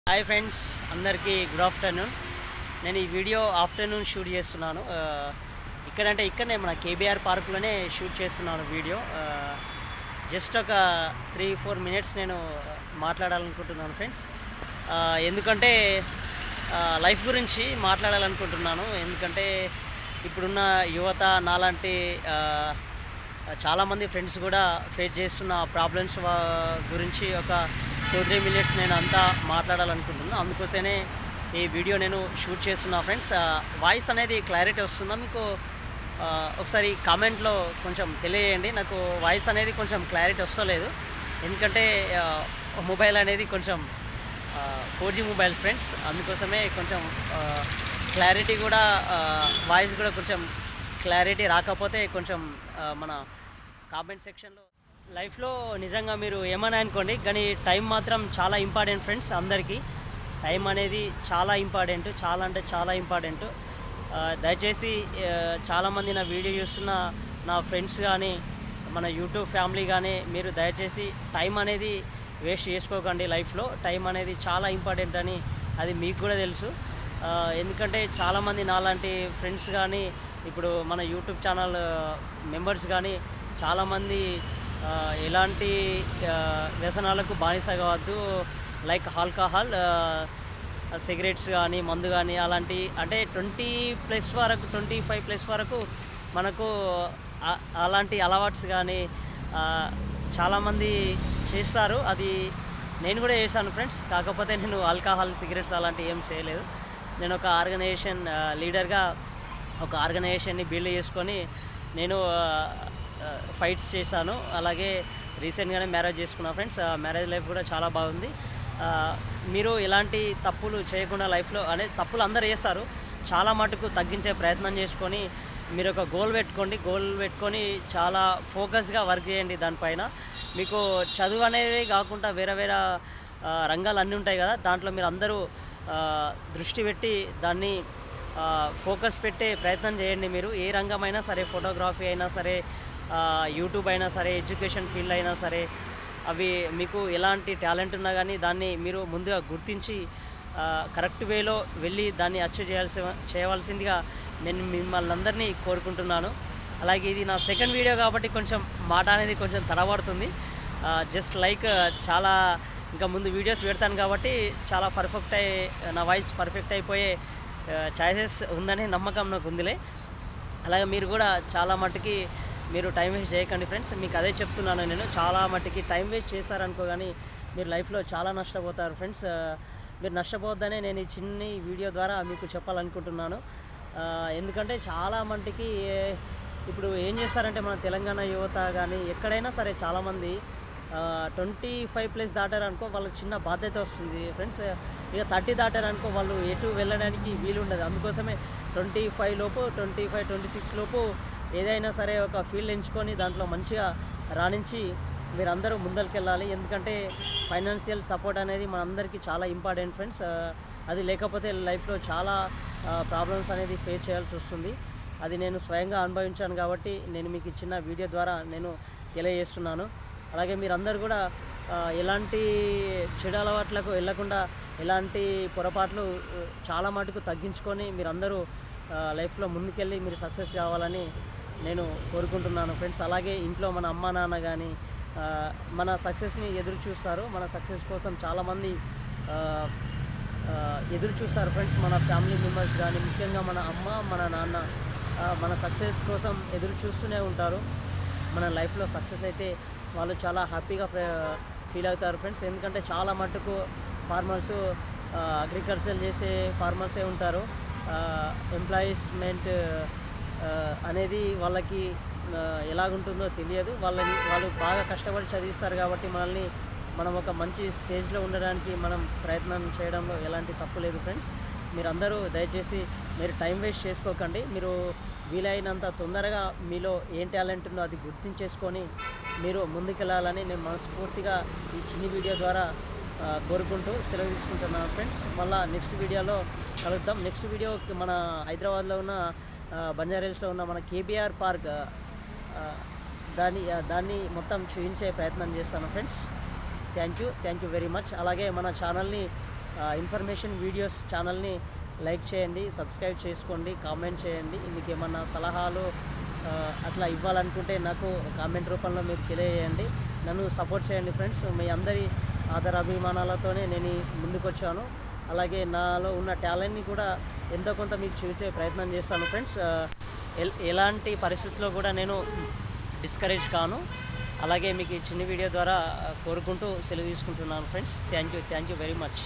Hi friends, అందరికీ good afternoon. నేను ఈ వీడియో ఆఫ్టర్నూన్ షూట్ చేస్తున్నాను. ఇక్కడనే మన కేబీఆర్ పార్క్లోనే షూట్ చేస్తున్నాను వీడియో. జస్ట్ ఒక 3-4 మినిట్స్ నేను మాట్లాడాలనుకుంటున్నాను ఫ్రెండ్స్. ఎందుకంటే లైఫ్ గురించి మాట్లాడాలనుకుంటున్నాను. ఎందుకంటే ఇప్పుడున్న యువత నాలాంటి చాలామంది ఫ్రెండ్స్ కూడా ఫేస్ చేస్తున్న ప్రాబ్లమ్స్ గురించి ఒక 2-3 మినిట్స్ నేను అంతా మాట్లాడాలనుకుంటున్నాను. అందుకోసమే ఈ వీడియో నేను షూట్ చేస్తున్నా ఫ్రెండ్స్. వాయిస్ అనేది క్లారిటీ వస్తుందా మీకు? ఒకసారి కామెంట్లో కొంచెం తెలియజేయండి. నాకు వాయిస్ అనేది కొంచెం క్లారిటీ వస్తలేదు. ఎందుకంటే మొబైల్ అనేది కొంచెం 4G మొబైల్స్ ఫ్రెండ్స్. అందుకోసమే కొంచెం క్లారిటీ కూడా వాయిస్ కూడా కొంచెం క్లారిటీ రాకపోతే కొంచెం మన కామెంట్ సెక్షన్లో లైఫ్లో నిజంగా మీరు ఏమని అనుకోండి, కానీ టైం మాత్రం చాలా ఇంపార్టెంట్ ఫ్రెండ్స్. అందరికీ టైం అనేది చాలా ఇంపార్టెంట్, చాలా అంటే చాలా ఇంపార్టెంట్. దయచేసి చాలామంది నా వీడియో చూస్తున్న నా ఫ్రెండ్స్ కానీ మన యూట్యూబ్ ఫ్యామిలీ కానీ మీరు దయచేసి టైం అనేది వేస్ట్ చేసుకోకండి. లైఫ్లో టైం అనేది చాలా ఇంపార్టెంట్ అని అది మీకు కూడా తెలుసు. ఎందుకంటే చాలామంది నాలాంటి ఫ్రెండ్స్ కానీ ఇప్పుడు మన యూట్యూబ్ ఛానల్ మెంబర్స్ కానీ చాలామంది ఎలాంటి వ్యసనాలకు బానిస కావద్దు. లైక్ ఆల్కహాల్, సిగరెట్స్ కానీ మందు కానీ అలాంటి అంటే 20+ వరకు 25+ వరకు మనకు అలాంటి అలవాట్స్ కానీ చాలామంది చేస్తారు. అది నేను కూడా చేశాను ఫ్రెండ్స్. కాకపోతే నేను ఆల్కహాల్, సిగరెట్స్ అలాంటివి ఏం చేయలేదు. నేను ఒక ఆర్గనైజేషన్ లీడర్గా ఒక ఆర్గనైజేషన్ని బిల్డ్ చేసుకొని నేను ఫైట్స్ చేశాను. అలాగే రీసెంట్గానే మ్యారేజ్ చేసుకున్నా ఫ్రెండ్స్. మ్యారేజ్ లైఫ్ కూడా చాలా బాగుంది. మీరు ఎలాంటి తప్పులు చేయకుండా లైఫ్లో అనేది తప్పులు అందరూ చేస్తారు, చాలా మటుకు తగ్గించే ప్రయత్నం చేసుకొని మీరు ఒక గోల్ పెట్టుకొని చాలా ఫోకస్గా వర్క్ చేయండి దానిపైన. మీకు చదువు అనేది కాకుండా వేరే రంగాలు అన్నీ ఉంటాయి కదా, దాంట్లో మీరు అందరూ దృష్టి పెట్టి దాన్ని ఫోకస్ పెట్టే ప్రయత్నం చేయండి. మీరు ఏ రంగమైనా సరే, ఫోటోగ్రఫీ అయినా సరే, యూట్యూబ్ అయినా సరే, ఎడ్యుకేషన్ ఫీల్డ్ అయినా సరే, అవి మీకు ఎలాంటి టాలెంట్ ఉన్నా కానీ దాన్ని మీరు ముందుగా గుర్తించి కరెక్ట్ వేలో వెళ్ళి దాన్ని అచీవ్ చేయవలసిందిగా నేను మిమ్మల్ని అందరినీ కోరుకుంటున్నాను. అలాగే ఇది నా సెకండ్ వీడియో కాబట్టి కొంచెం మాట అనేది కొంచెం తడబడుతుంది. జస్ట్ లైక్ చాలా ఇంకా ముందు వీడియోస్ పెడతాను కాబట్టి చాలా నా వాయిస్ పర్ఫెక్ట్ అయిపోయే ఛాయిసెస్ ఉందనే నమ్మకం నాకు ఉందిలే. అలాగే మీరు కూడా చాలా మట్టుకి మీరు టైం వేస్ట్ చేయకండి ఫ్రెండ్స్. మీకు అదే చెప్తున్నాను నేను. చాలా మట్టుకి టైం వేస్ట్ చేశారనుకో కానీ మీరు లైఫ్లో చాలా నష్టపోతారు ఫ్రెండ్స్. మీరు నష్టపోవద్దనే నేను ఈ చిన్న వీడియో ద్వారా మీకు చెప్పాలనుకుంటున్నాను. ఎందుకంటే చాలా మట్టుకి ఇప్పుడు ఏం చేస్తారంటే మన తెలంగాణ యువత కానీ ఎక్కడైనా సరే చాలామంది 25+ దాటారనుకో వాళ్ళకి చిన్న బాధ్యత వస్తుంది ఫ్రెండ్స్. ఇక 30 దాటారనుకో వాళ్ళు ఎటు వెళ్ళడానికి వీలు ఉండదు. అందుకోసమే 25 లోపు 25-26 లోపు ఏదైనా సరే ఒక ఫీల్డ్ ఎంచుకొని దాంట్లో మంచిగా రాణించి మీరందరూ ముందరికెళ్ళాలి. ఎందుకంటే ఫైనాన్షియల్ సపోర్ట్ అనేది మనందరికీ చాలా ఇంపార్టెంట్ ఫ్రెండ్స్. అది లేకపోతే లైఫ్లో చాలా ప్రాబ్లమ్స్ అనేది ఫేస్ చేయాల్సి వస్తుంది. అది నేను స్వయంగా అనుభవించాను కాబట్టి నేను మీకు ఇచ్చిన వీడియో ద్వారా నేను తెలియజేస్తున్నాను. అలాగే మీరందరూ కూడా ఎలాంటి చెడు అలవాట్లకు వెళ్ళకుండా ఎలాంటి పొరపాట్లు చాలా మటుకు తగ్గించుకొని మీరందరూ లైఫ్లో ముందుకెళ్ళి మీరు సక్సెస్ కావాలని నేను కోరుకుంటున్నాను ఫ్రెండ్స్. అలాగే ఇంట్లో మన అమ్మ నాన్న కానీ మన సక్సెస్ని ఎదురు చూస్తారు. మన సక్సెస్ కోసం చాలామంది ఎదురు చూస్తారు ఫ్రెండ్స్. మన ఫ్యామిలీ మెంబర్స్ కానీ ముఖ్యంగా మన అమ్మ మన నాన్న మన సక్సెస్ కోసం ఎదురు చూస్తూనే ఉంటారు. మన లైఫ్లో సక్సెస్ అయితే వాళ్ళు చాలా హ్యాపీగా ఫీల్ అవుతారు ఫ్రెండ్స్. ఎందుకంటే చాలా మట్టుకు ఫార్మర్స్ అగ్రికల్చర్ చేసే ఫార్మర్సే ఉంటారు. ఎంప్లాయిస్మెంట్ అనేది వాళ్ళకి ఎలాగుంటుందో తెలియదు. వాళ్ళు బాగా కష్టపడి చదివిస్తారు కాబట్టి మనం ఒక మంచి స్టేజ్లో ఉండడానికి మనం ప్రయత్నం చేయడంలో ఎలాంటి తప్పు లేదు ఫ్రెండ్స్. మీరందరూ దయచేసి మీరు టైం వేస్ట్ చేసుకోకండి. మీరు వీలైనంత తొందరగా మీలో ఏం టాలెంట్ ఉందో అది గుర్తించేసుకొని మీరు ముందుకెళ్ళాలని నేను మనస్ఫూర్తిగా ఈ చిన్న వీడియో ద్వారా కోరుకుంటూ సెలవు తీసుకుంటున్నాను ఫ్రెండ్స్. మళ్ళీ నెక్స్ట్ వీడియోలో కలుద్దాం. నెక్స్ట్ వీడియో మన హైదరాబాద్లో ఉన్న బంజారాహిల్స్లో ఉన్న మన కేబీఆర్ పార్క్ దాన్ని మొత్తం చూపించే ప్రయత్నం చేస్తాను friends. Thank you very much. అలాగే మన ఛానల్ని ఇన్ఫర్మేషన్ వీడియోస్ ఛానల్ని లైక్ చేయండి, సబ్స్క్రైబ్ చేసుకోండి, కామెంట్ చేయండి. మీకు ఏమన్నా సలహాలు అట్లా ఇవ్వాలనుకుంటే నాకు కామెంట్ రూపంలో మీరు తెలియజేయండి. నన్ను సపోర్ట్ చేయండి ఫ్రెండ్స్. మీ అందరి ఆదరాభిమానాలతోనే నేను ముందుకు వచ్చాను. అలాగే నాలో ఉన్న టాలెంట్ని కూడా ఎంతో కొంత మీకు చూపించే ప్రయత్నం చేస్తాను ఫ్రెండ్స్. ఎలాంటి పరిస్థితుల్లో కూడా నేను డిస్కరేజ్ కాను. అలాగే మీకు ఈ చిన్న వీడియో ద్వారా కోరుకుంటూ సెలవు తీసుకుంటున్నాను friends. Thank you very much.